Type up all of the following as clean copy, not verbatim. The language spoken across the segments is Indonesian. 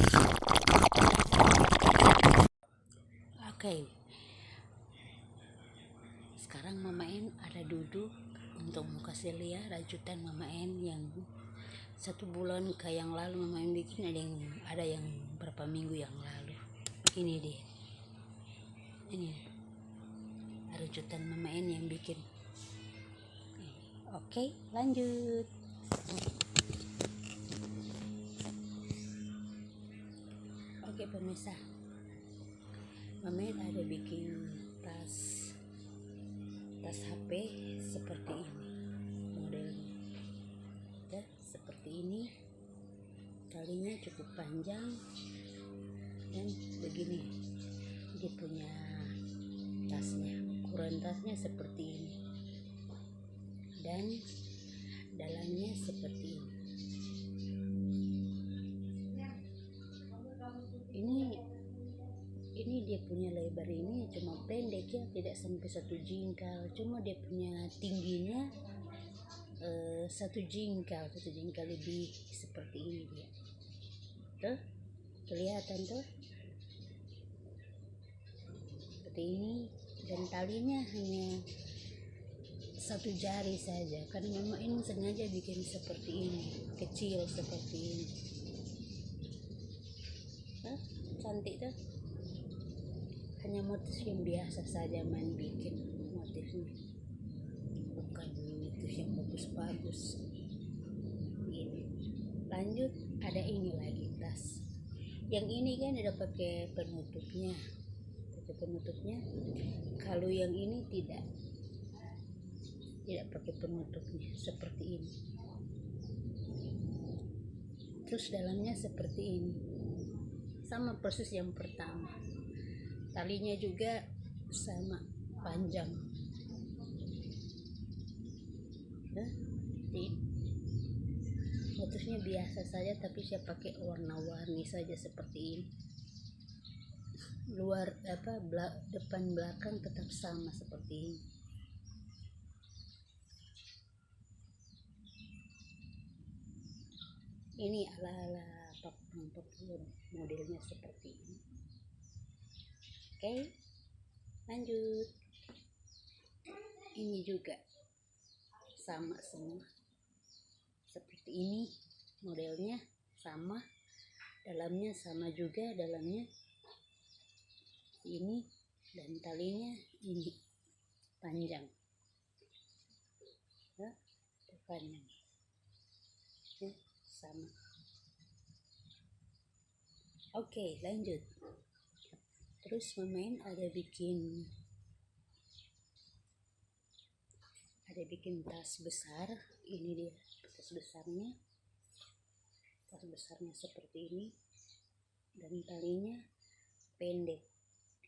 Oke, sekarang Mama En ada duduk untuk mau kasih lihat rajutan Mama En yang 1 bulan ke yang lalu Mama En bikin, ada yang berapa minggu yang lalu. Ini dia, ini rajutan Mama En yang bikin. Oke, lanjut. Oke pemirsa, Mama En ada bikin tas HP seperti ini modelnya. Seperti ini, talinya cukup panjang dan begini dia punya tasnya. Ukuran tasnya seperti ini dan dalamnya seperti ini. Ini dia punya lebar ini cuma pendek ya, tidak sampai 1 jingkal, cuma dia punya tingginya 1 jingkal lebih, seperti ini dia. Tuh, kelihatan tuh seperti ini, dan talinya hanya 1 jari saja karena Mama ini sengaja bikin seperti ini, kecil seperti ini. Cantik tuh, hanya motif yang biasa saja main bikin motifnya, bukan motif yang bagus-bagus. Ini lanjut, ada ini lagi tas. Yang ini kan ada pakai penutupnya. Kalau yang ini tidak pakai penutupnya, seperti ini. Terus dalamnya seperti ini, sama persis yang pertama. Talinya juga sama panjang. Motifnya biasa saja, tapi saya pakai warna-warni saja seperti ini. Luar depan belakang tetap sama seperti ini. Ini ala-ala Papua modelnya seperti ini. Oke, lanjut. Ini juga sama semua seperti ini, modelnya sama, dalamnya sama juga, dalamnya ini, dan talinya ini panjang ya, depannya sama. Oke, lanjut. Terus Mama En ada bikin tas besar. Ini dia tas besarnya seperti ini, dan talinya pendek,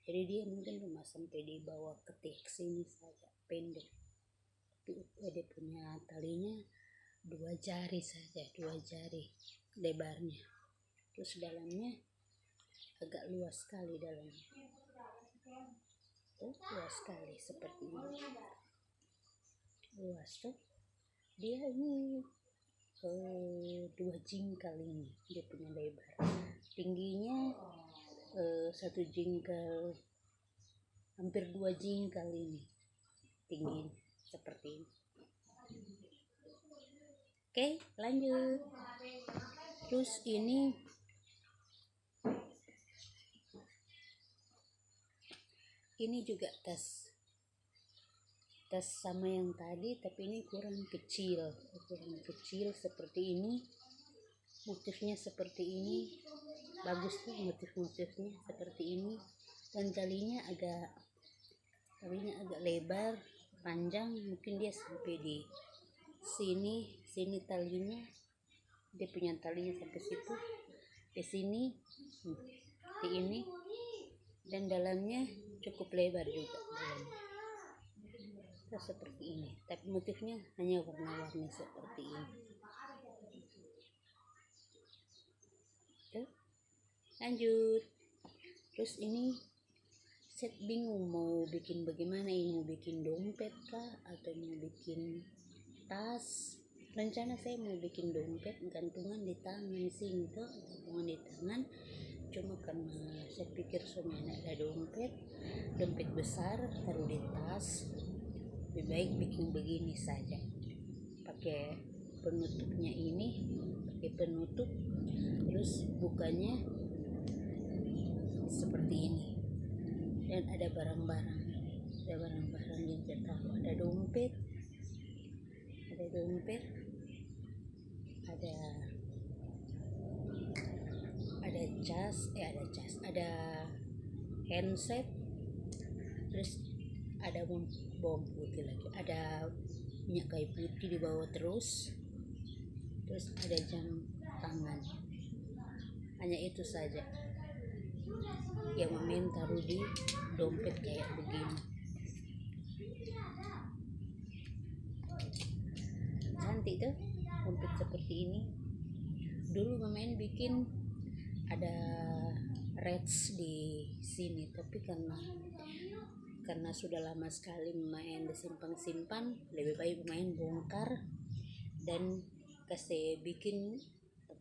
jadi dia mungkin cuma sampai di bawah ketik sini saja, pendek. Dia punya talinya 2 jari saja, 2 jari lebarnya. Terus dalamnya agak luas sekali, dalamnya tuh luas sekali seperti ini, luas tuh. Dia ini 2 jingkal, ini dia punya lebar, tingginya 1 jingkal, hampir 2 jingkal ini tingginya seperti ini. Oke, lanjut. Terus ini juga tas sama yang tadi, tapi ini ukuran kecil seperti ini. Motifnya seperti ini, bagus tuh motifnya seperti ini, dan talinya agak lebar, panjang, mungkin dia sampai di sini talinya, dia punya talinya sampai situ, di sini, di ini, dan dalamnya cukup lebar juga dalamnya. Seperti ini, tapi motifnya hanya warna-warni seperti ini. Lanjut. Terus ini set bingung mau bikin bagaimana, ini mau bikin dompet kah atau mau bikin tas rencana saya mau bikin dompet gantungan di tangan sini tuh, gantungan di tangan. Cuma karena saya pikir semuanya ada dompet besar taruh di tas, lebih baik bikin begini saja, pakai penutupnya ini, pakai penutup, terus bukanya seperti ini, dan ada barang-barang yang saya taruh. Ada dompet, ada cas, ada handset, terus ada bawang putih lagi, ada minyak kayu putih di bawah, terus ada jam tangan. Hanya itu saja yang Mamen taruh di dompet kayak begini. Cantik tuh dompet seperti ini. Dulu Mamen bikin ada reds di sini, tapi karena sudah lama sekali main disimpan, lebih baik main bongkar dan kasih bikin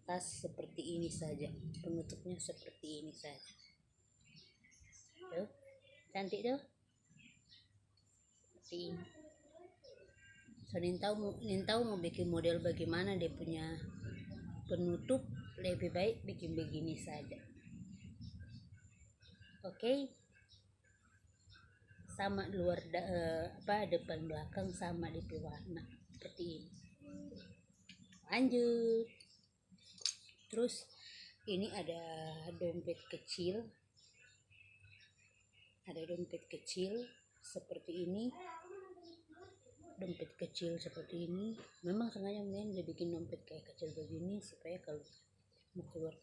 tas seperti ini saja, penutupnya seperti ini saja. Tuh, cantik tuh. Seperti ini. So, Nintau mau bikin model bagaimana dia punya penutup, lebih baik bikin begini saja. Oke. Sama luar depan belakang sama di warna seperti ini. Lanjut. Terus ini ada dompet kecil seperti ini. Memang sengaja main dia bikin dompet kayak kecil begini supaya kalau mau keluar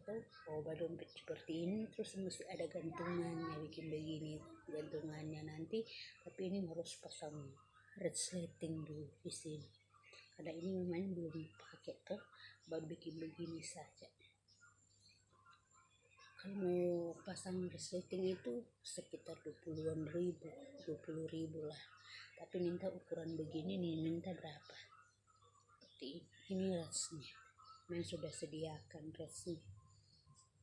tuh bawa dompet seperti ini, terus mesti ada gantungannya, bikin begini gantungannya nanti. Tapi ini harus pasang resleting dulu di sini, karena ini memang belum pakai tuh, baru bikin begini saja. Kalau mau pasang resleting itu sekitar 20 ribu lah, tapi minta ukuran begini nih, minta berapa. Seperti ini rasnya, Main sudah sediakan rasnya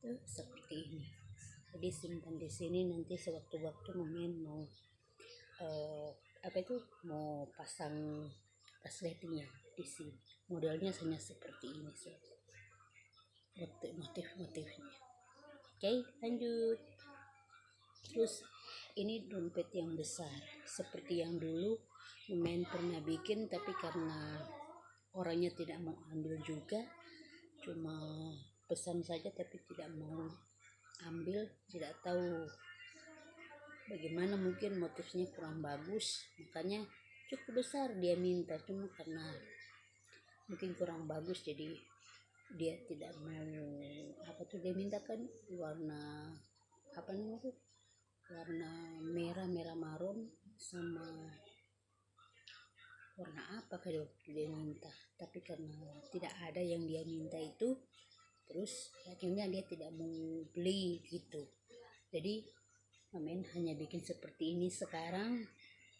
tuh seperti ini. Jadi simpan di sini, nanti sewaktu-waktu Main mau mau pasang resletingnya di sini. Modelnya hanya seperti ini saja, motif-motifnya. Oke, lanjut. Terus ini dompet yang besar seperti yang dulu Main pernah bikin, tapi karena orangnya tidak mau ambil juga, cuma pesan saja tapi tidak mau ambil, tidak tahu bagaimana, mungkin motifnya kurang bagus, makanya cukup besar dia minta. Cuma karena mungkin kurang bagus, jadi dia tidak mau. Dia mintakan warna warna merah maron sama warna kalau dia minta. Tapi karena tidak ada yang dia minta itu, terus akhirnya dia tidak mau beli gitu. Jadi Mamen hanya bikin seperti ini sekarang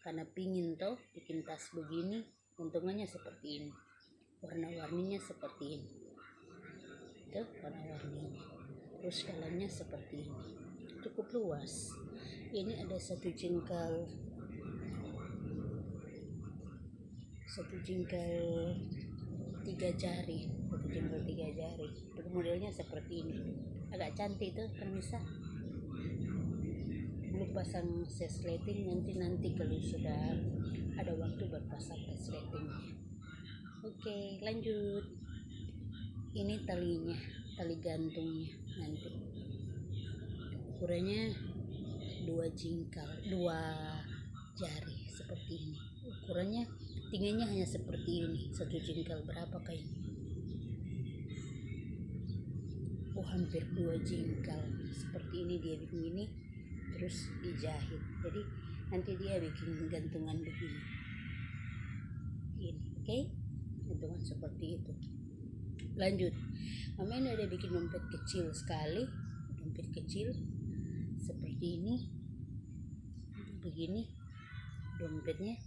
karena pingin bikin tas begini, untungannya seperti ini, warna-warninya seperti ini tuh, warna-warninya, terus dalamnya seperti ini, cukup luas. Ini ada satu jengkal 3 jari, itu modelnya seperti ini, agak cantik tuh. Permisa, belum pasang resleting, nanti kalau sudah ada waktu berpasang resletingnya. Oke, lanjut. Ini tali gantungnya, nanti ukurannya 2 jari seperti ini. Ukurannya tingginya hanya seperti ini, 1 jengkal berapa kayaknya, hampir 2 jengkal seperti ini. Dia bikin ini terus dijahit, jadi nanti dia bikin gantungan begini ini. Oke, gantungan seperti itu. Lanjut, Mamen ada bikin dompet kecil seperti ini, begini dompetnya.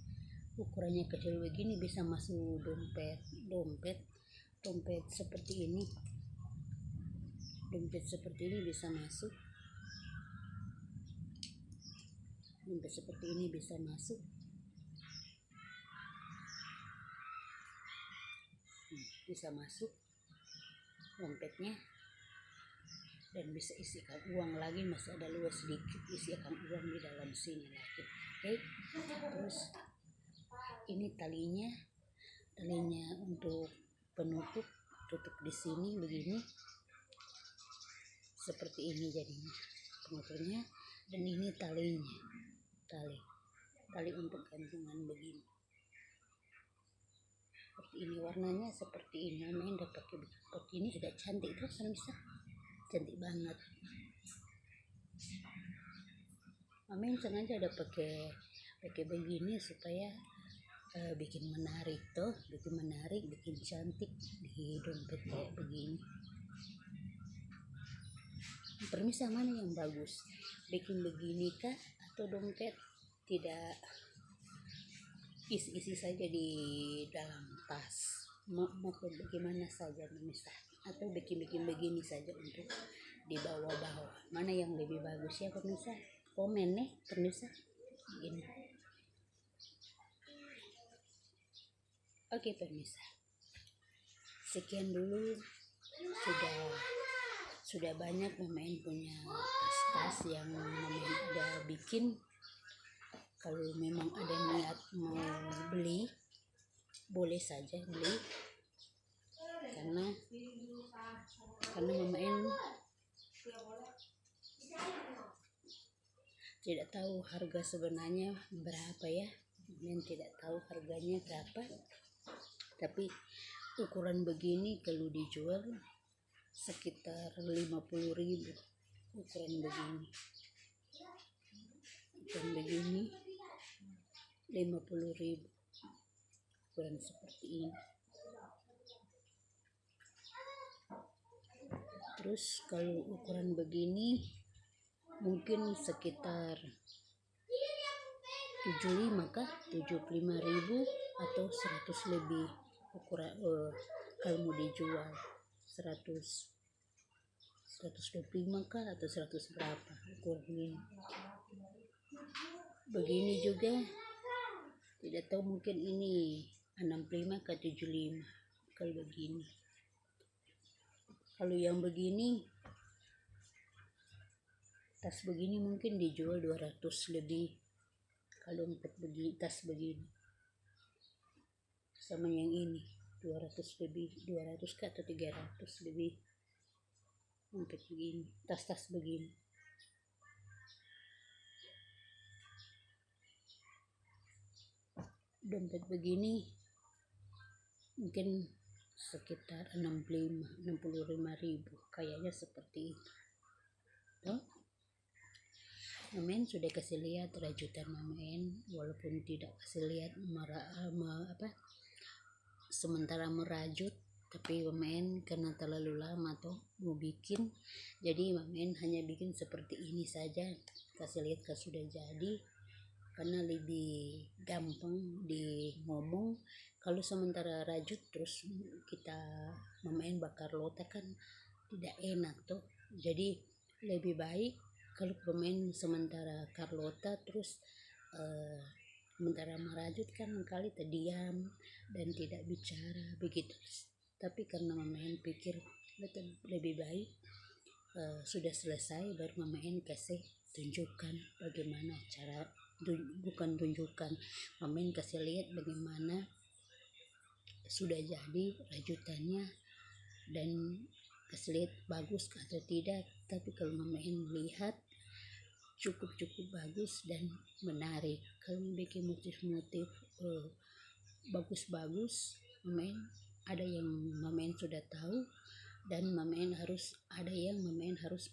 ukurannya kecil begini bisa masuk dompet seperti ini. Dompet seperti ini bisa masuk. Dompet seperti ini bisa masuk. Bisa masuk dompetnya, dan bisa isikan uang lagi, masih ada luar sedikit, isikan uang di dalam sini lagi. Oke, terus ini talinya untuk penutup, tutup di sini begini, seperti ini jadinya penutupnya. Dan ini tali untuk gantungan begini, seperti ini, warnanya seperti ini. Main dapat seperti ini, agak cantik tuh kan, bisa cantik banget. Main sengaja ada pakai begini supaya bikin menarik tuh, bikin cantik di dompet kayak begini. Permisa, mana yang bagus, bikin begini kah atau dompet tidak isi saja di dalam tas, mau bagaimana saja permisa, atau bikin begini saja untuk di bawah-bawah, mana yang lebih bagus ya permisa? Komen nih permisa ini. Oke permisa, sekian dulu. Sudah banyak pemain punya tas yang pemain ada bikin. Kalau memang ada niat mau beli, boleh saja beli, karena pemain tidak tahu harga sebenarnya berapa ya. Pemain tidak tahu harganya berapa, tapi ukuran begini kalau dijual sekitar 50.000 ukuran begini. Ukuran begini 50.000, ukuran seperti ini. Terus kalau ukuran begini mungkin sekitar 75 kah, 75.000 atau 100 lebih ukuran. Kalau mau dijual 125 kah atau 100 berapa ukuran ini. Begini juga tidak tahu, mungkin ini 65 ke 75 kalau begini. Kalau yang begini, tas begini mungkin dijual 200 lebih. Kalau tas begini sama yang ini 200 lebih, 200 ke atau 300 lebih untuk begini, tas begini. Dompet begini mungkin sekitar 65.000 kayaknya, seperti itu. Mamen sudah kasih lihat rajutan Mamen, walaupun tidak kasih lihat sementara merajut, tapi Mamen karena terlalu lama tuh mau bikin, jadi Mamen hanya bikin seperti ini saja, kasih lihat kalau sudah jadi, karena lebih gampang di ngomong. Kalau sementara rajut terus kita Mamen bakar lota kan tidak enak tuh, jadi lebih baik kalau pemain sementara Carlota terus sementara merajut kan kali terdiam dan tidak bicara begitu. Tapi karena pemain pikir lebih baik sudah selesai, baru pemain kasih tunjukkan bagaimana cara, bukan tunjukkan, pemain kasih lihat bagaimana sudah jadi rajutannya dan kasih lihat bagus atau tidak. Tapi kalau pemain lihat cukup bagus dan menarik. Kalau bikin motif-motif bagus-bagus, pemain ada yang pemain sudah tahu, dan pemain harus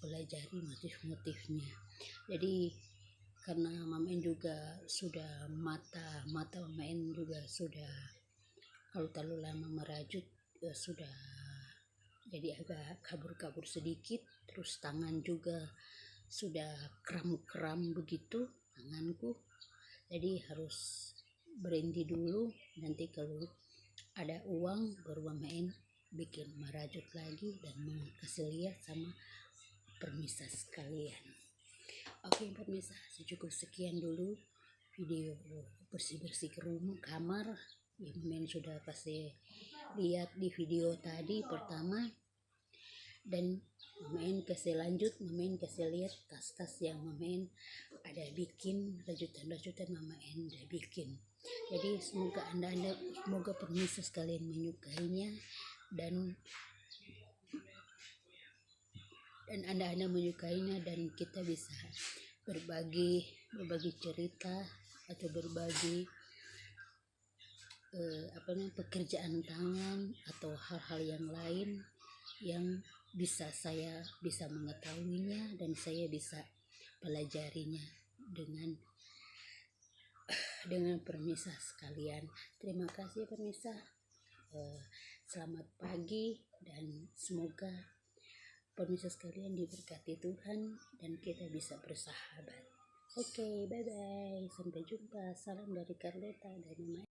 pelajari motif-motifnya. Jadi karena pemain juga sudah mata pemain juga sudah, kalau terlalu lama merajut sudah jadi agak kabur sedikit, terus tangan juga sudah kram begitu tanganku, jadi harus berhenti dulu, nanti kalau ada uang baru Mama En bikin merajut lagi dan kasih lihat sama permisa sekalian. Oke permisa, cukup sekian dulu video bersih-bersih ke rumah kamar. Mama En sudah pasti lihat di video tadi pertama, dan Mama En kasih lanjut, Mama En kasih lihat tas-tas yang Mama En ada bikin, rajutan-rajutan Mama En udah bikin. Jadi semoga semoga permisa sekalian menyukainya, dan anda menyukainya, dan kita bisa berbagi cerita atau berbagi pekerjaan tangan atau hal-hal yang lain yang saya bisa mengetahuinya dan saya bisa pelajarinya dengan permisa sekalian. Terima kasih permisa. Selamat pagi dan semoga permisa sekalian diberkati Tuhan dan kita bisa bersahabat. Oke, bye bye. Sampai jumpa. Salam dari Carlota dan Mama.